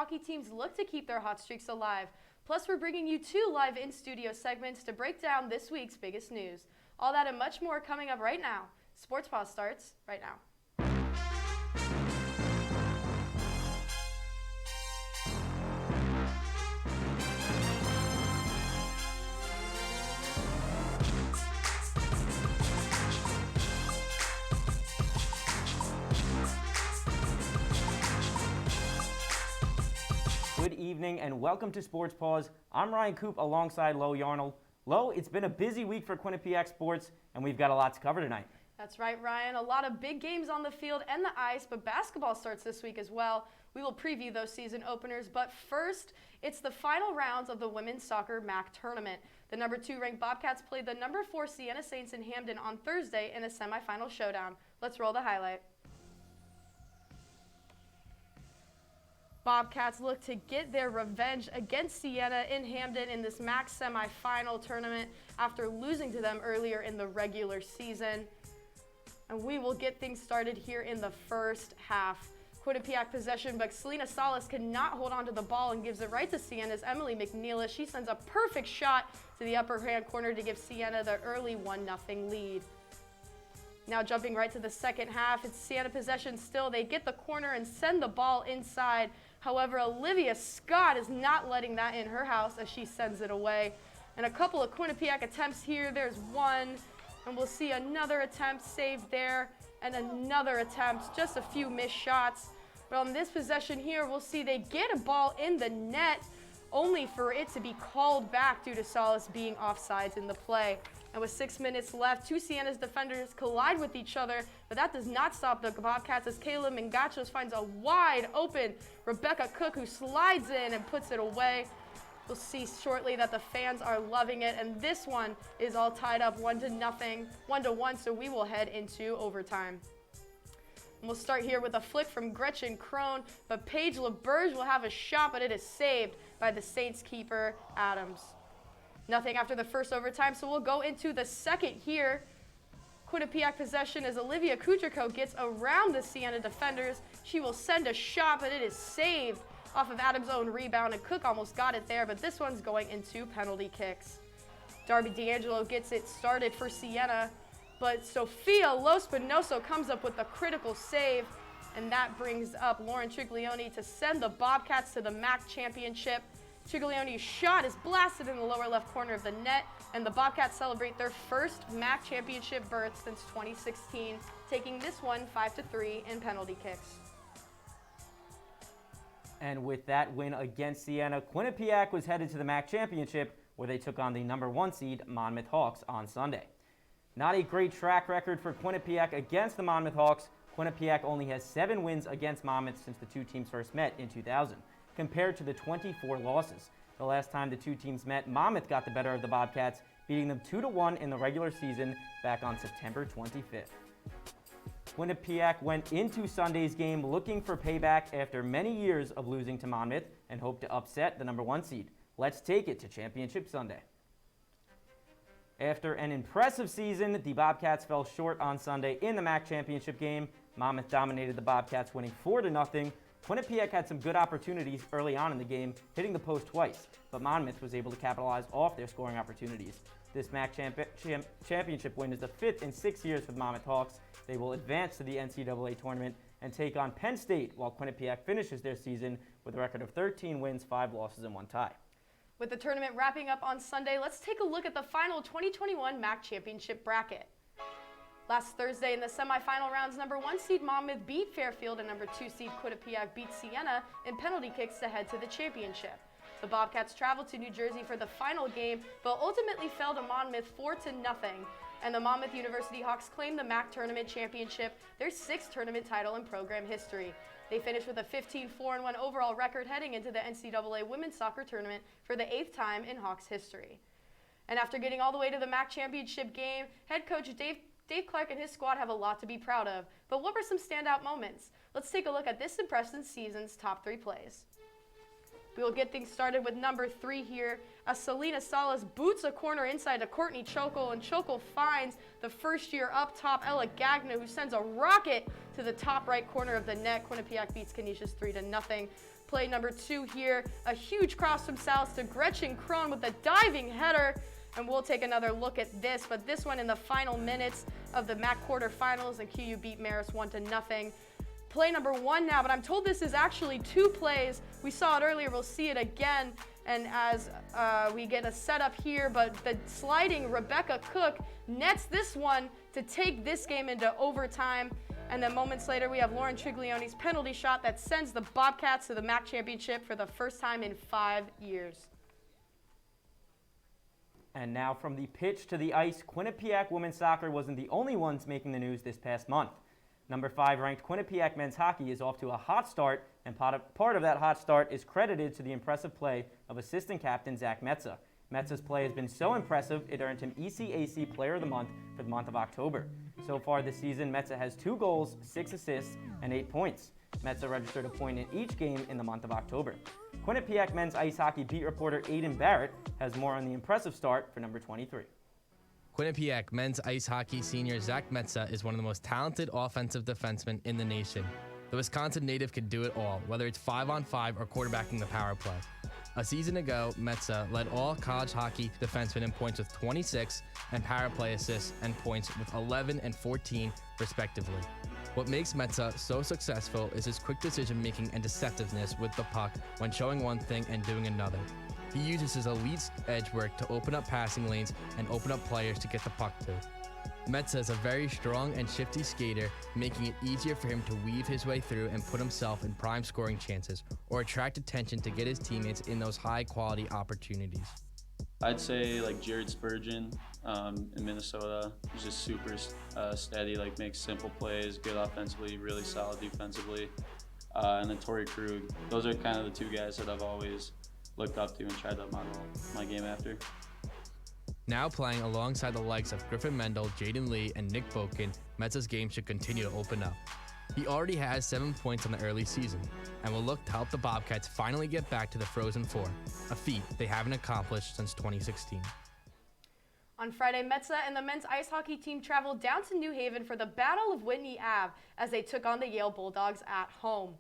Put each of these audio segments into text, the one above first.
hockey teams look to keep their hot streaks alive. Plus, we're bringing you 2 live in-studio segments to break down this week's biggest news. All that and much more coming up right now. Sports Paws starts right now. Good evening and welcome to Sports Paws. I'm Ryan Coop alongside Lo Yarnell. Lo, it's been a busy week for Quinnipiac sports and we've got a lot to cover tonight. That's right, Ryan. A lot of big games on the field and the ice, but basketball starts this week as well. We will preview those season openers, but first, it's the final rounds of the women's soccer MAC tournament. The number 2 ranked Bobcats played the number 4 Siena Saints in Hamden on Thursday in a semifinal showdown. Let's roll the highlight. Bobcats look to get their revenge against Siena in Hamden in this MAC semifinal tournament after losing to them earlier in the regular season. And we will get things started here in the first half. Quinnipiac possession, but Selena Salas cannot hold on to the ball and gives it right to Siena's Emily McNeila. She sends a perfect shot to the upper hand corner to give Siena the early 1-0 lead. Now jumping right to the second half, it's Siena possession still. They get the corner and send the ball inside. However, Olivia Scott is not letting that in her house as she sends it away. And a couple of Quinnipiac attempts here. There's one, and we'll see another attempt saved there, and another attempt, just a few missed shots. But on this possession here, we'll see they get a ball in the net, only for it to be called back due to Salas being offsides in the play. And with 6 minutes left, 2 Siena's defenders collide with each other, but that does not stop the Bobcats as Kayla Mingachos finds a wide open Rebecca Cook who slides in and puts it away. We'll see shortly that the fans are loving it, and this one is all tied up 1-1, so we will head into overtime. And we'll start here with a flick from Gretchen Krohn, but Paige LeBurge will have a shot, but it is saved by the Saints keeper, Adams. Nothing after the first overtime, so we'll go into the second here. Quinnipiac possession as Olivia Kucherko gets around the Siena defenders. She will send a shot, but it is saved off of Adams' own rebound, and Cook almost got it there, but this one's going into penalty kicks. Darby D'Angelo gets it started for Siena, but Sofia Lospinoso comes up with a critical save, and that brings up Lauren Triglione to send the Bobcats to the MAC championship. Triglione's shot is blasted in the lower left corner of the net, and the Bobcats celebrate their first MAC championship berth since 2016, taking this one 5-3 in penalty kicks. And with that win against Siena, Quinnipiac was headed to the MAC championship where they took on the number 1 seed Monmouth Hawks on Sunday. Not a great track record for Quinnipiac against the Monmouth Hawks. Quinnipiac only has 7 wins against Monmouth since the 2 teams first met in 2000. Compared to the 24 losses. The last time the 2 teams met, Monmouth got the better of the Bobcats, beating them 2-1 in the regular season back on September 25th. Quinnipiac went into Sunday's game looking for payback after many years of losing to Monmouth and hoped to upset the number 1 seed. Let's take it to Championship Sunday. After an impressive season, the Bobcats fell short on Sunday in the MAC championship game. Monmouth dominated the Bobcats, winning 4-0. Quinnipiac had some good opportunities early on in the game, hitting the post twice, but Monmouth was able to capitalize off their scoring opportunities. This MAC championship win is the 5th in 6 years for the Monmouth Hawks. They will advance to the NCAA tournament and take on Penn State, while Quinnipiac finishes their season with a record of 13 wins, 5 losses, and 1 tie. With the tournament wrapping up on Sunday, let's take a look at the final 2021 MAC championship bracket. Last Thursday in the semifinal rounds, number 1 seed Monmouth beat Fairfield and number 2 seed Quinnipiac beat Siena in penalty kicks to head to the championship. The Bobcats traveled to New Jersey for the final game, but ultimately fell to Monmouth 4-0, and the Monmouth University Hawks claimed the MAC tournament championship, their 6th tournament title in program history. They finished with a 15-4-1 overall record heading into the NCAA women's soccer tournament for the 8th time in Hawks history. And after getting all the way to the MAC championship game, head coach Dave Clark and his squad have a lot to be proud of. But what were some standout moments? Let's take a look at this impressive season's top 3 plays. We will get things started with number 3 here, as Selena Salas boots a corner inside to Courtney Chokel, and Chokel finds the first-year up top Ella Gagna, who sends a rocket to the top right corner of the net. Quinnipiac beats Canisius 3-0. Play number 2 here, a huge cross from Salas to Gretchen Krohn with a diving header. And we'll take another look at this, but this one in the final minutes of the MAC quarterfinals, and QU beat Marist 1-0. Play number 1 now, but I'm told this is actually 2 plays. We saw it earlier, we'll see it again. And as we get a setup here, but the sliding Rebecca Cook nets this one to take this game into overtime. And then moments later, we have Lauren Triglione's penalty shot that sends the Bobcats to the MAC championship for the first time in 5 years. And now from the pitch to the ice, Quinnipiac women's soccer wasn't the only ones making the news this past month. Number 5 ranked Quinnipiac men's hockey is off to a hot start, and part of that hot start is credited to the impressive play of assistant captain Zach Metza. Metza's play has been so impressive, it earned him ECAC Player of the Month for the month of October. So far this season, Metza has 2 goals, 6 assists, and 8 points. Metza registered a point in each game in the month of October. Quinnipiac men's ice hockey beat reporter Aiden Barrett has more on the impressive start for number 23. Quinnipiac men's ice hockey senior Zach Metza is one of the most talented offensive defensemen in the nation. The Wisconsin native can do it all, whether it's 5-on-5 or quarterbacking the power play. A season ago, Metza led all college hockey defensemen in points with 26 and power play assists and points with 11 and 14, respectively. What makes Metza so successful is his quick decision-making and deceptiveness with the puck when showing one thing and doing another. He uses his elite edge work to open up passing lanes and open up players to get the puck to. Metza is a very strong and shifty skater, making it easier for him to weave his way through and put himself in prime scoring chances or attract attention to get his teammates in those high-quality opportunities. I'd say like Jared Spurgeon in Minnesota. He's just super steady, like makes simple plays, good offensively, really solid defensively. And then Torrey Krug. Those are kind of the 2 guys that I've always looked up to and tried to model my game after. Now playing alongside the likes of Griffin Mendel, Jaden Lee, and Nick Boken, Metza's game should continue to open up. He already has 7 points on the early season and will look to help the Bobcats finally get back to the Frozen Four, a feat they haven't accomplished since 2016. On Friday, Metza and the men's ice hockey team traveled down to New Haven for the Battle of Whitney Ave as they took on the Yale Bulldogs at home.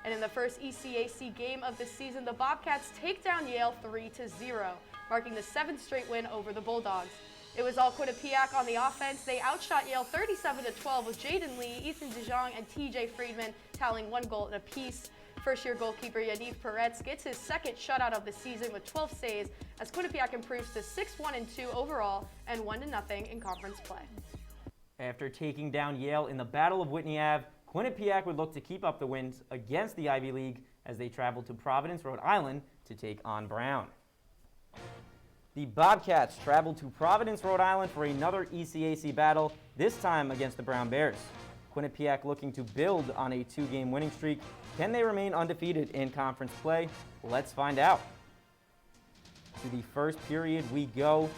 And in the first ECAC game of the season, the Bobcats take down Yale 3-0, marking the 7th straight win over the Bulldogs. It was all Quinnipiac on the offense. They outshot Yale 37-12 with Jaden Lee, Ethan DeJong, and TJ Friedman tallying 1 goal apiece. First-year goalkeeper Yaniv Peretz gets his 2nd shutout of the season with 12 saves as Quinnipiac improves to 6-1-2 overall and 1-0 in conference play. After taking down Yale in the Battle of Whitney Ave, Quinnipiac would look to keep up the wins against the Ivy League as they travel to Providence, Rhode Island to take on Brown. The Bobcats traveled to Providence, Rhode Island for another ECAC battle, this time against the Brown Bears. Quinnipiac looking to build on a 2-game winning streak. Can they remain undefeated in conference play? Let's find out. To the first period we go,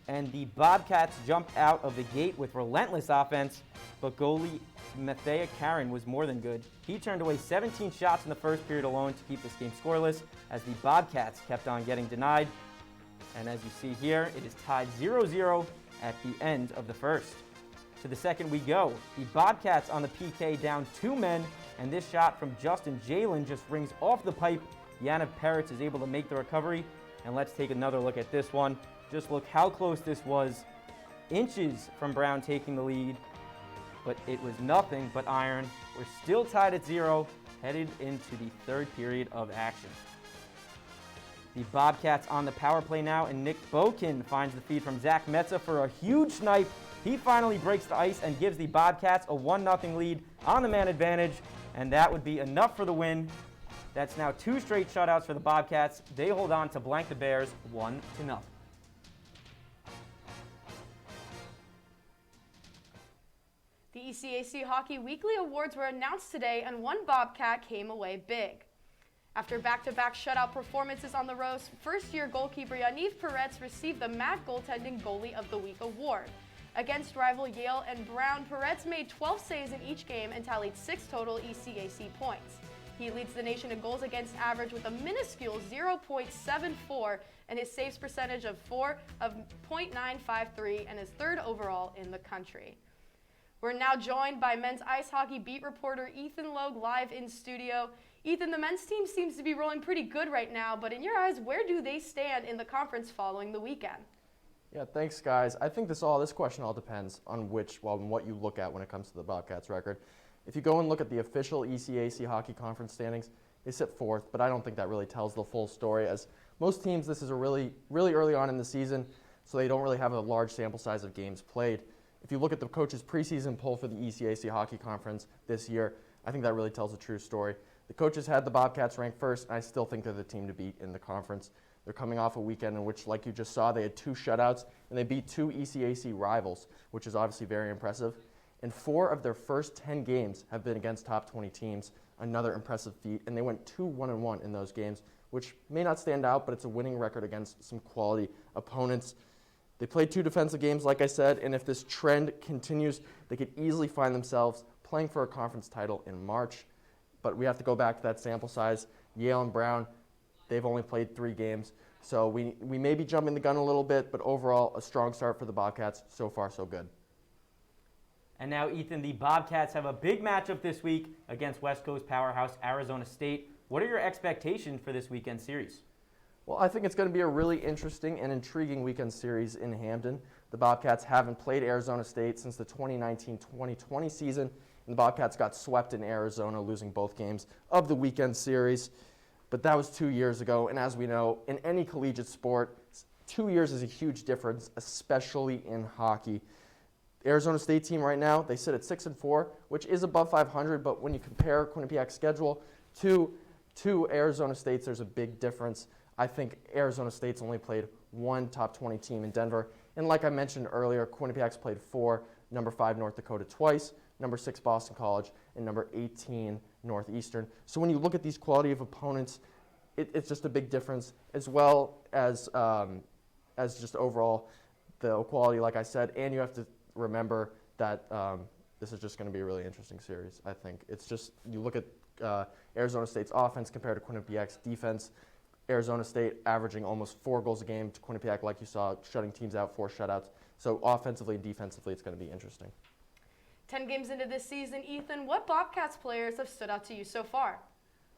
and the Bobcats jumped out of the gate with relentless offense, but goalie Mathea Karen was more than good. He turned away 17 shots in the first period alone to keep this game scoreless as the Bobcats kept on getting denied. And as you see here, it is tied 0-0 at the end of the first. To the second we go. The Bobcats on the PK down 2 men, and this shot from Justin Jalen just rings off the pipe. Yaniv Peretz is able to make the recovery. And let's take another look at this one. Just look how close this was. Inches from Brown taking the lead, but it was nothing but iron. We're still tied at 0, headed into the 3rd period of action. The Bobcats on the power play now, and Nick Boken finds the feed from Zach Metza for a huge snipe. He finally breaks the ice and gives the Bobcats a 1-0 lead on the man advantage, and that would be enough for the win. That's now 2 straight shutouts for the Bobcats. They hold on to blank the Bears 1-0. The ECAC Hockey Weekly Awards were announced today, and one Bobcat came away big. After back-to-back shutout performances on the road, first-year goalkeeper Yaniv Peretz received the MAC Goaltending Goalie of the Week award. Against rival Yale and Brown, Peretz made 12 saves in each game and tallied 6 total ECAC points. He leads the nation in goals against average with a minuscule 0.74 and his saves percentage of .953 and is 3rd overall in the country. We're now joined by men's ice hockey beat reporter Ethan Logue live in studio. Ethan, the men's team seems to be rolling pretty good right now, but in your eyes, where do they stand in the conference following the weekend? Yeah, thanks, guys. I think this question all depends on what you look at when it comes to the Bobcats record. If you go and look at the official ECAC Hockey Conference standings, they sit fourth, but I don't think that really tells the full story, as most teams, this is a really early on in the season, so they don't really have a large sample size of games played. If you look at the coaches' preseason poll for the ECAC Hockey Conference this year, I think that really tells a true story. The coaches had the Bobcats ranked first, and I still think they're the team to beat in the conference. They're coming off a weekend in which, like you just saw, they had 2 shutouts, and they beat 2 ECAC rivals, which is obviously very impressive. And 4 of their first 10 games have been against top 20 teams, another impressive feat, and they went 2-1-1 in those games, which may not stand out, but it's a winning record against some quality opponents. They played 2 defensive games, like I said, and if this trend continues, they could easily find themselves playing for a conference title in March. But we have to go back to that sample size. Yale and Brown, they've only played 3 games. So we may be jumping the gun a little bit, but overall, a strong start for the Bobcats. So far, so good. And now, Ethan, the Bobcats have a big matchup this week against West Coast powerhouse Arizona State. What are your expectations for this weekend series? Well, I think it's going to be a really interesting and intriguing weekend series in Hampden. The Bobcats haven't played Arizona State since the 2019-2020 season, and the Bobcats got swept in Arizona, losing both games of the weekend series. But that was 2 years ago, and as we know, in any collegiate sport, 2 years is a huge difference, especially in hockey. The Arizona State team right now, they sit at 6-4, which is above 500, but when you compare Quinnipiac's schedule to Arizona State's, there's a big difference. I think Arizona State's only played 1 top 20 team in Denver, and like I mentioned earlier, Quinnipiac's played 4, number 5 North Dakota twice, number 6 Boston College, and number 18 Northeastern. So when you look at these quality of opponents, it's just a big difference, as well as just overall the quality, like I said. And you have to remember that this is just going to be a really interesting series, I think. It's just, you look at Arizona State's offense compared to Quinnipiac's defense. Arizona State averaging almost 4 goals a game to Quinnipiac, like you saw, shutting teams out, 4 shutouts. So offensively and defensively, it's going to be interesting. 10 games into this season, Ethan, what Bobcats players have stood out to you so far?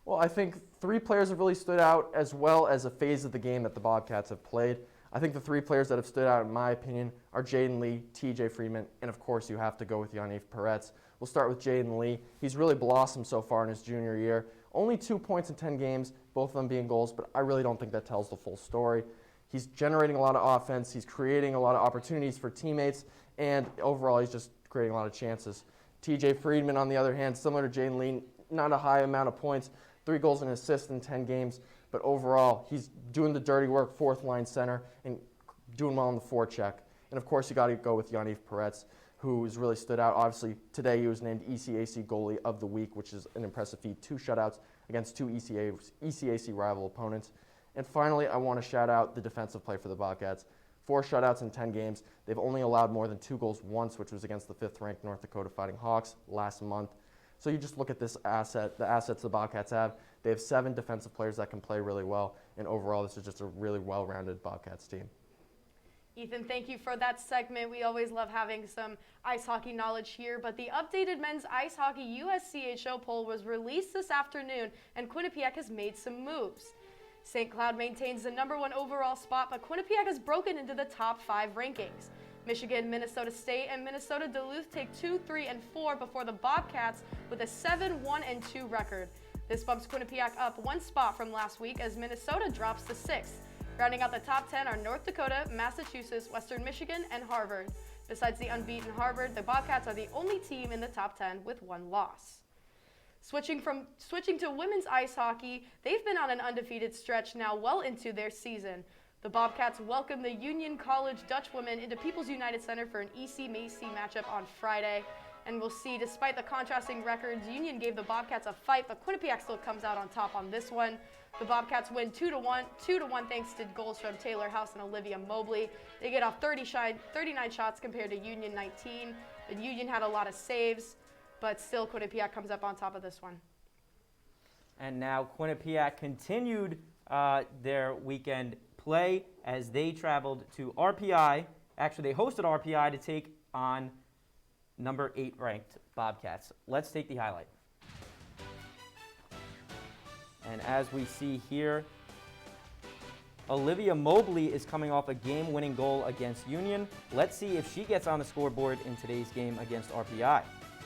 Well, I think 3 players have really stood out, as well as a phase of the game that the Bobcats have played. I think the 3 players that have stood out, in my opinion, are Jaden Lee, TJ Friedman, and of course you have to go with Yaniv Peretz. We'll start with Jaden Lee. He's really blossomed so far in his junior year. Only 2 points in 10 games, both of them being goals, but I really don't think that tells the full story. He's generating a lot of offense, he's creating a lot of opportunities for teammates, and overall he's just creating a lot of chances. TJ Friedman, on the other hand, similar to Jaden Lee, not a high amount of points, 3 goals and assists in 10 games, but overall he's doing the dirty work, 4th line center, and doing well on the forecheck. And of course you got to go with Yaniv Peretz, who's really stood out. Obviously today he was named ECAC Goalie of the Week, which is an impressive feat. 2 shutouts against 2 ECAC rival opponents. And finally, I want to shout out the defensive play for the Bobcats. 4 shutouts in 10 games. They've only allowed more than 2 goals once, which was against the 5th-ranked North Dakota Fighting Hawks last month. So you just look at this asset, the assets the Bobcats have. They have 7 defensive players that can play really well, and overall this is just a really well-rounded Bobcats team. Ethan, thank you for that segment. We always love having some ice hockey knowledge here, but the updated men's ice hockey USCHO poll was released this afternoon, and Quinnipiac has made some moves. St. Cloud maintains the #1 overall spot, but Quinnipiac has broken into the top 5 rankings. Michigan, Minnesota State, and Minnesota Duluth take 2, 3, and 4 before the Bobcats with a 7, 1, and 2 record. This bumps Quinnipiac up 1 spot from last week as Minnesota drops to 6th. Rounding out the top 10 are North Dakota, Massachusetts, Western Michigan, and Harvard. Besides the unbeaten Harvard, the Bobcats are the only team in the top 10 with 1 loss. Switching to women's ice hockey, they've been on an undefeated stretch now well into their season. The Bobcats welcome the Union College Dutch women into People's United Center for an EC-Macy matchup on Friday. And we'll see, despite the contrasting records, Union gave the Bobcats a fight, but Quinnipiac still comes out on top on this one. The Bobcats win 2-1 thanks to goals from Taylor House and Olivia Mobley. They get off 39 shots compared to Union 19. The Union had a lot of saves, but still Quinnipiac comes up on top of this one. And now Quinnipiac continued their weekend play as they traveled to RPI. Actually, they hosted RPI to take on number 8 ranked Bobcats. Let's take the highlight. And as we see here, Olivia Mobley is coming off a game-winning goal against Union. Let's see if she gets on the scoreboard in today's game against RPI.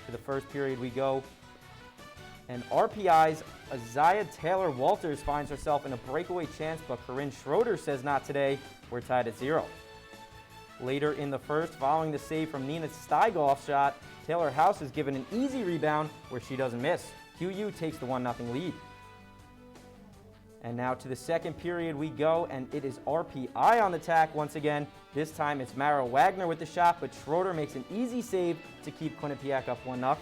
To the first period we go. And RPI's Isaiah Taylor-Walters finds herself in a breakaway chance, but Corinne Schroeder says not today. We're tied at 0. Later in the first, following the save from Nina Steigoff's shot, Taylor House is given an easy rebound where she doesn't miss. QU takes the 1-0 lead. And now to the second period we go, and it is RPI on the attack once again. This time it's Mara Wagner with the shot, but Schroeder makes an easy save to keep Quinnipiac up 1-0.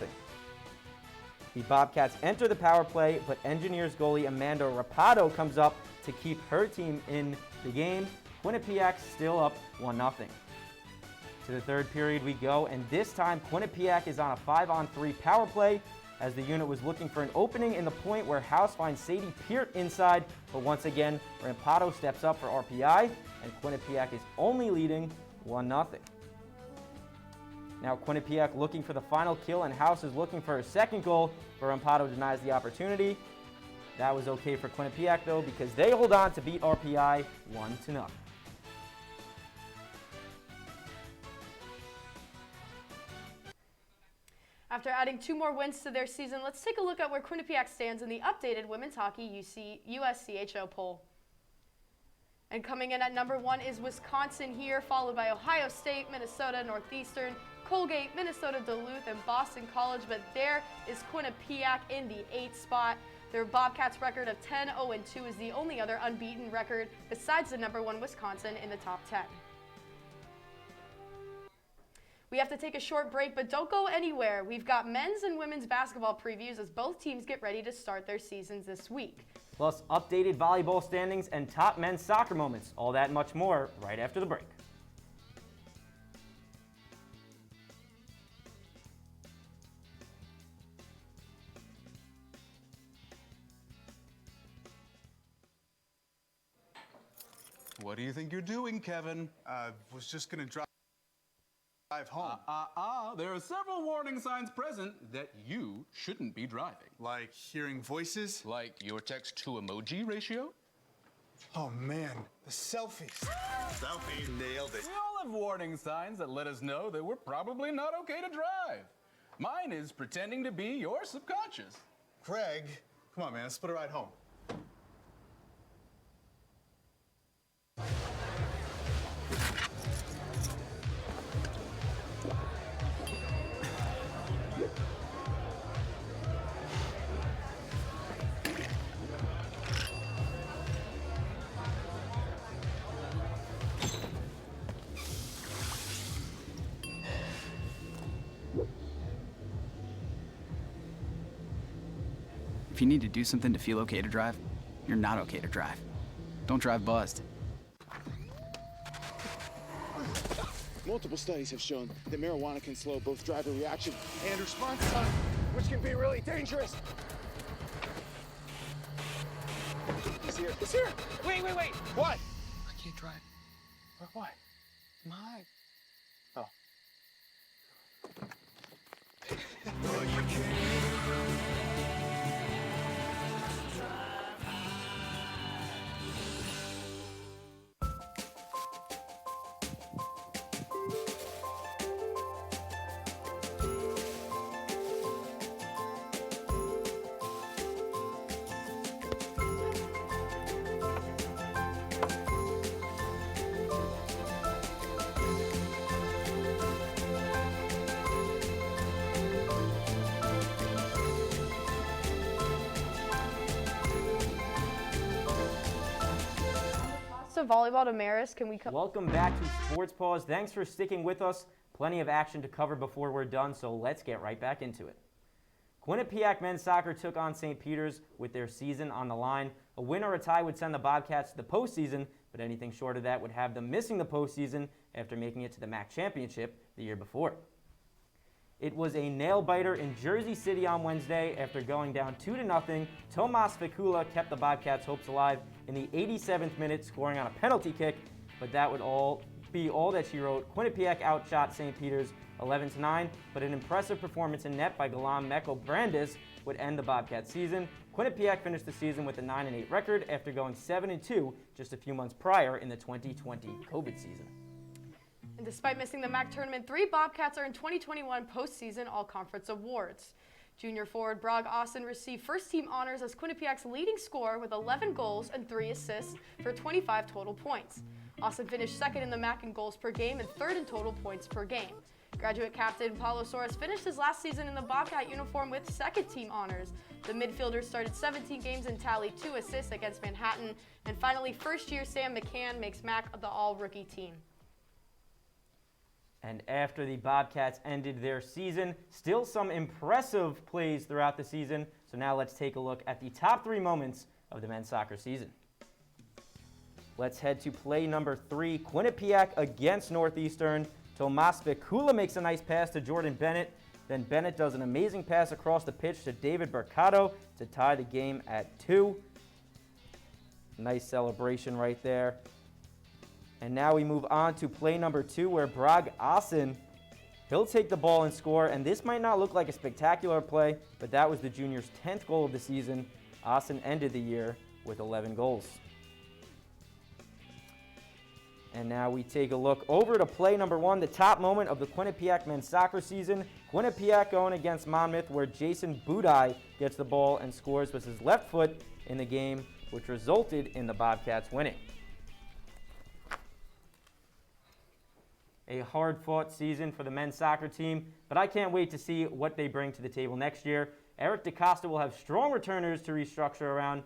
The Bobcats enter the power play, but Engineers goalie Amanda Rapato comes up to keep her team in the game. Quinnipiac still up 1-0. To the third period we go, and this time Quinnipiac is on a 5-on-3 power play as the unit was looking for an opening in the point where House finds Sadie Peart inside, but once again, Rapato steps up for RPI, and Quinnipiac is only leading 1-0. Now Quinnipiac looking for the final kill, and House is looking for her second goal, but Rapato denies the opportunity. That was okay for Quinnipiac though, because they hold on to beat RPI 1-0. After adding 2 more wins to their season, let's take a look at where Quinnipiac stands in the updated Women's Hockey USCHO poll. And coming in at number 1 is Wisconsin here, followed by Ohio State, Minnesota, Northeastern, Colgate, Minnesota Duluth, and Boston College. But there is Quinnipiac in the 8th spot. Their Bobcats record of 10-0-2 is the only other unbeaten record besides the number 1 Wisconsin in the top 10. We have to take a short break, but don't go anywhere. We've got men's and women's basketball previews as both teams get ready to start their seasons this week. Plus updated volleyball standings and top men's soccer moments. All that and much more right after the break. What do you think you're doing, Kevin? Was just gonna drive home. There are several warning signs present that you shouldn't be driving. Like hearing voices? Like your text-to-emoji ratio? Oh man, the selfies. Selfie, nailed it. We all have warning signs that let us know that we're probably not okay to drive. Mine is pretending to be your subconscious. Craig, come on man, let's split a ride home. If you need to do something to feel okay to drive, you're not okay to drive. Don't drive buzzed. Multiple studies have shown that marijuana can slow both driver reaction and response time, which can be really dangerous. It's here. It's here. Wait. What? I can't drive. Why? My. Oh. Volleyball to Maris, can we come? Welcome back to Sports Paws. Thanks for sticking with us. Plenty of action to cover before we're done, so let's get right back into it. Quinnipiac men's soccer took on St. Peter's with their season on the line. A win or a tie would send the Bobcats to the postseason, but anything short of that would have them missing the postseason after making it to the MAC championship the year before. It was a nail-biter in Jersey City on Wednesday. After going down 2-0, Tomas Fikula kept the Bobcats' hopes alive in the 87th minute, scoring on a penalty kick, but that would be all that she wrote. Quinnipiac outshot St. Peter's 11-9, but an impressive performance in net by Galam Meko Brandis would end the Bobcats' season. Quinnipiac finished the season with a 9-8 record after going 7-2 just a few months prior in the 2020 COVID season. And despite missing the MAC tournament, 3 Bobcats are in 2021 postseason all-conference awards. Junior forward Brog Austin received first-team honors as Quinnipiac's leading scorer with 11 goals and 3 assists for 25 total points. Austin finished second in the MAC in goals per game and third in total points per game. Graduate captain Paulo Soares finished his last season in the Bobcat uniform with second-team honors. The midfielder started 17 games and tallied 2 assists against Manhattan. And finally, first-year Sam McCann makes MAC the all-rookie team. And after the Bobcats ended their season, still some impressive plays throughout the season. So now let's take a look at the top 3 moments of the men's soccer season. Let's head to play number 3, Quinnipiac against Northeastern. Tomas Vicula makes a nice pass to Jordan Bennett. Then Bennett does an amazing pass across the pitch to David Mercado to tie the game at 2. Nice celebration right there. And now we move on to play number 2 where Brog Austin, he'll take the ball and score. And this might not look like a spectacular play, but that was the junior's 10th goal of the season. Austin ended the year with 11 goals. And now we take a look over to play number 1, the top moment of the Quinnipiac men's soccer season. Quinnipiac going against Monmouth, where Jason Budai gets the ball and scores with his left foot in the game, which resulted in the Bobcats winning. A hard-fought season for the men's soccer team, but I can't wait to see what they bring to the table next year. Eric DaCosta will have strong returners to restructure around.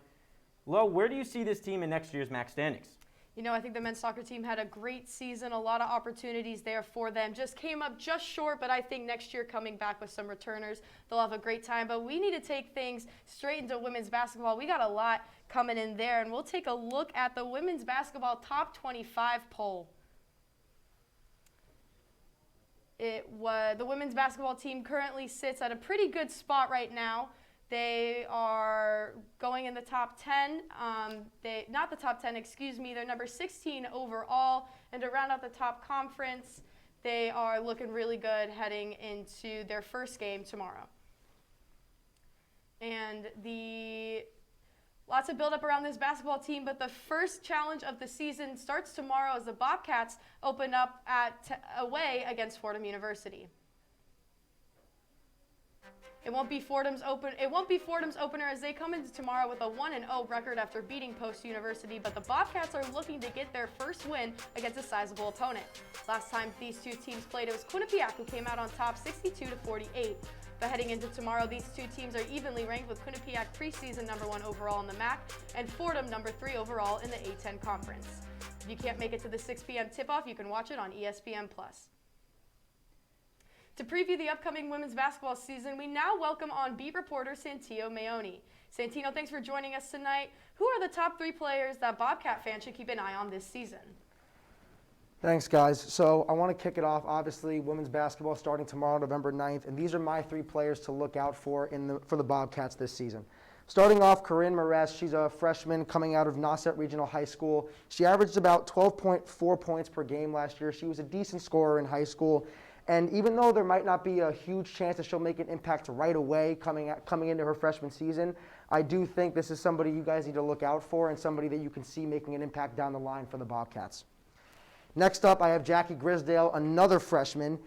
Lo, where do you see this team in next year's MAC standings? You know, I think the men's soccer team had a great season, a lot of opportunities there for them. Just came up just short, but I think next year coming back with some returners, they'll have a great time. But we need to take things straight into women's basketball. We got a lot coming in there, and we'll take a look at the women's basketball top 25 poll. The women's basketball team currently sits at a pretty good spot right now. They are going in the top 10. Not the top 10, excuse me. They're number 16 overall. And to round out the top conference, they are looking really good heading into their first game tomorrow. And lots of build-up around this basketball team, but the first challenge of the season starts tomorrow as the Bobcats open up away against Fordham University. It won't be Fordham's opener as they come into tomorrow with a 1-0 record after beating Post University, but the Bobcats are looking to get their first win against a sizable opponent. Last time these two teams played, it was Quinnipiac who came out on top 62-48. But heading into tomorrow, these two teams are evenly ranked with Quinnipiac preseason number 1 overall in the MAC and Fordham number 3 overall in the A10 conference. If you can't make it to the 6 p.m. tip-off, you can watch it on ESPN+. To preview the upcoming women's basketball season, we now welcome on beat reporter Santino Maoni. Santino, thanks for joining us tonight. Who are the top 3 players that Bobcat fans should keep an eye on this season? Thanks, guys. So I want to kick it off. Obviously, women's basketball starting tomorrow, November 9th, and these are my 3 players to look out for for the Bobcats this season. Starting off, Corinne Moretz. She's a freshman coming out of Nauset Regional High School. She averaged about 12.4 points per game last year. She was a decent scorer in high school. And even though there might not be a huge chance that she'll make an impact right away coming into her freshman season, I do think this is somebody you guys need to look out for and somebody that you can see making an impact down the line for the Bobcats. Next up, I have Jackie Grisdale, another freshman.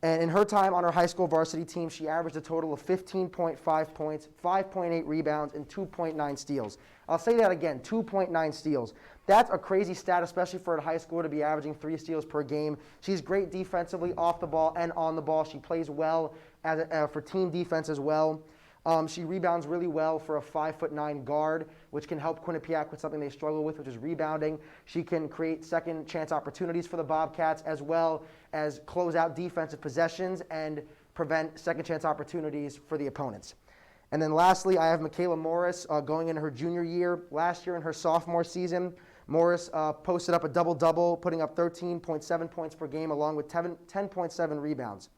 And in her time on her high school varsity team, she averaged a total of 15.5 points, 5.8 rebounds, and 2.9 steals. I'll say that again, 2.9 steals. That's a crazy stat, especially for a high schooler to be averaging 3 steals per game. She's great defensively, off the ball and on the ball. She plays well for team defense as well. She rebounds really well for a 5'9" guard, which can help Quinnipiac with something they struggle with, which is rebounding. She can create second chance opportunities for the Bobcats, as well as close out defensive possessions and prevent second chance opportunities for the opponents. And then lastly, I have Michaela Morris going into her junior year. Last year in her sophomore season, Morris posted up a double-double, putting up 13.7 points per game along with 10.7 rebounds.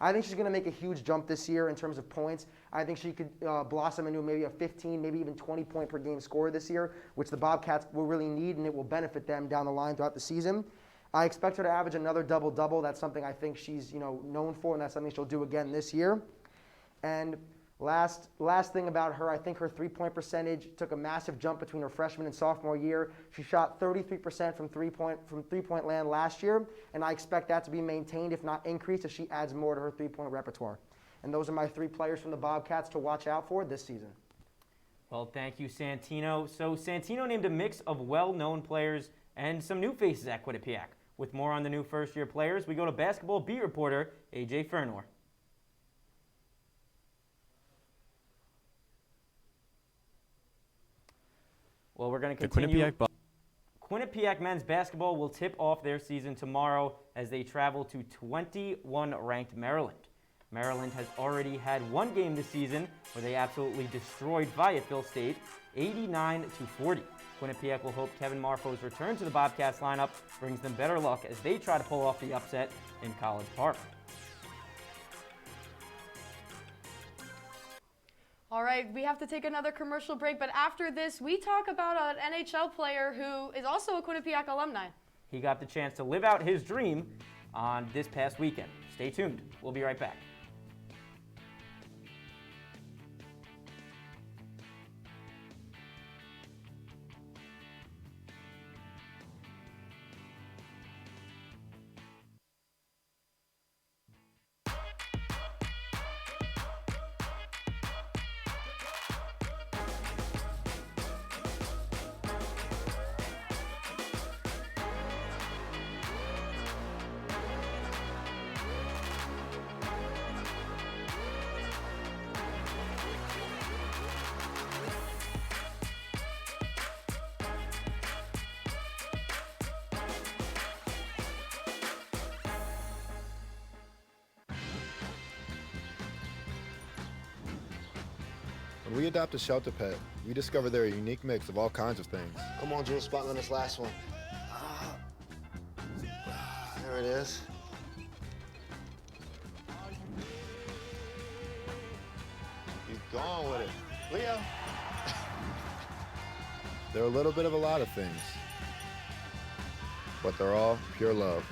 I think she's going to make a huge jump this year in terms of points. I think she could blossom into maybe a 15, maybe even 20 point per game scorer this year, which the Bobcats will really need, and it will benefit them down the line throughout the season. I expect her to average another double-double. That's something I think she's known for, and that's something she'll do again this year. And Last thing about her, I think her three-point percentage took a massive jump between her freshman and sophomore year. She shot 33% from three-point land last year, and I expect that to be maintained, if not increased, as she adds more to her three-point repertoire. And those are my 3 players from the Bobcats to watch out for this season. Well, thank you, Santino. So Santino named a mix of well-known players and some new faces at Quinnipiac. With more on the new first-year players, we go to basketball beat reporter AJ Fernor. Well, we're going to continue. Quinnipiac men's basketball will tip off their season tomorrow as they travel to 21-ranked Maryland. Maryland has already had one game this season where they absolutely destroyed Fayetteville State, 89-40. Quinnipiac will hope Kevin Marfo's return to the Bobcats lineup brings them better luck as they try to pull off the upset in College Park. All right, we have to take another commercial break, but after this, we talk about an NHL player who is also a Quinnipiac alumni. He got the chance to live out his dream on this past weekend. Stay tuned. We'll be right back. When we adopt a shelter pet, we discover they're a unique mix of all kinds of things. Come on, Jules, spot on this last one. There it is. Keep going with it. Leo. They're a little bit of a lot of things, but they're all pure love.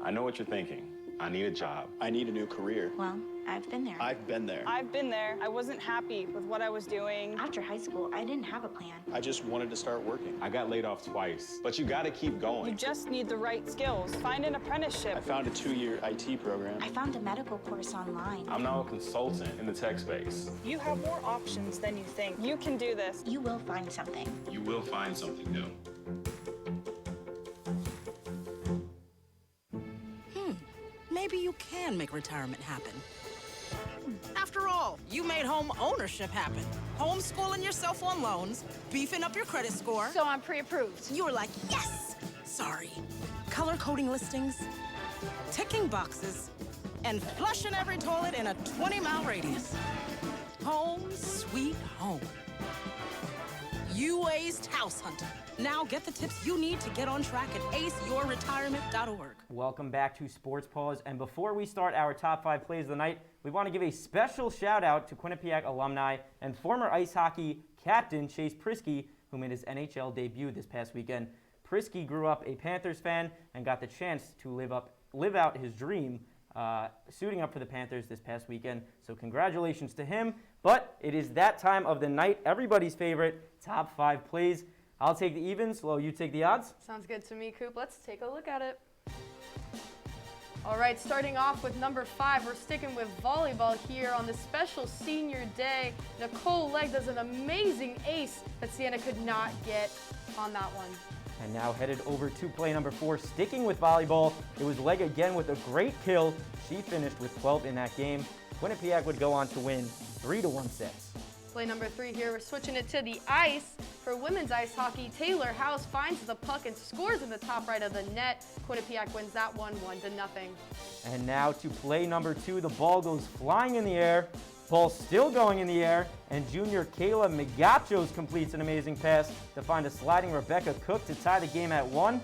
I know what you're thinking. I need a job. I need a new career. Well, I've been there. I've been there. I've been there. I wasn't happy with what I was doing. After high school, I didn't have a plan. I just wanted to start working. I got laid off twice, but you gotta keep going. You just need the right skills. Find an apprenticeship. I found a 2-year IT program. I found a medical course online. I'm now a consultant in the tech space. You have more options than you think. You can do this. You will find something. You will find something new. Maybe you can make retirement happen. After all, you made home ownership happen. Homeschooling yourself on loans, beefing up your credit score. So I'm pre-approved. You were like, yes! Sorry. Color coding listings, ticking boxes, and flushing every toilet in a 20-mile radius. Home sweet home. You aced house hunting. Now get the tips you need to get on track at aceyourretirement.org. Welcome back to Sports Paws, and before we start our top 5 plays of the night, we want to give a special shout out to Quinnipiac alumni and former ice hockey captain Chase Prisky, who made his NHL debut this past weekend. Prisky grew up a Panthers fan and got the chance to live out his dream suiting up for the Panthers this past weekend. So congratulations to him. But it is that time of the night, everybody's favorite top 5 plays. I'll take the evens. Flo, you take the odds? Sounds good to me, Coop. Let's take a look at it. All right, starting off with number 5, we're sticking with volleyball here on this special senior day. Nicole Legg does an amazing ace that Sienna could not get on that one. And now headed over to play number 4, sticking with volleyball. It was Legg again with a great kill. She finished with 12 in that game. Quinnipiac would go on to win 3-1 sets. Play number 3 here, we're switching it to the ice. For women's ice hockey, Taylor House finds the puck and scores in the top right of the net. Quinnipiac wins that one 1-0. And now to play number 2, the ball goes flying in the air. Ball still going in the air, and junior Kayla Megachos completes an amazing pass to find a sliding Rebecca Cook to tie the game at 1.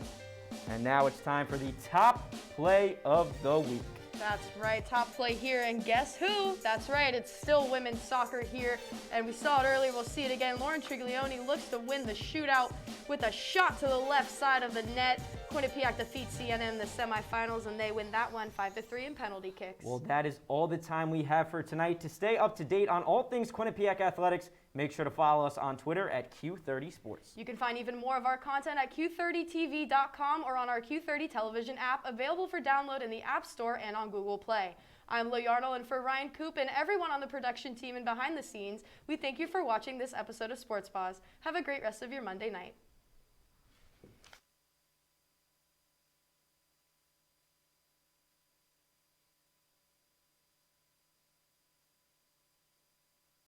And now it's time for the top play of the week. That's right, top play here, and guess who? That's right, it's still women's soccer here, and we saw it earlier, we'll see it again. Lauren Triglione looks to win the shootout with a shot to the left side of the net. Quinnipiac defeats Siena in the semifinals, and they win that one 5-3 in penalty kicks. Well, that is all the time we have for tonight. To stay up to date on all things Quinnipiac athletics, make sure to follow us on Twitter at Q30 Sports. You can find even more of our content at Q30TV.com or on our Q30 television app, available for download in the App Store and on Google Play. I'm Lo Yarnell, and for Ryan Coop and everyone on the production team and behind the scenes, we thank you for watching this episode of Sports Paws. Have a great rest of your Monday night.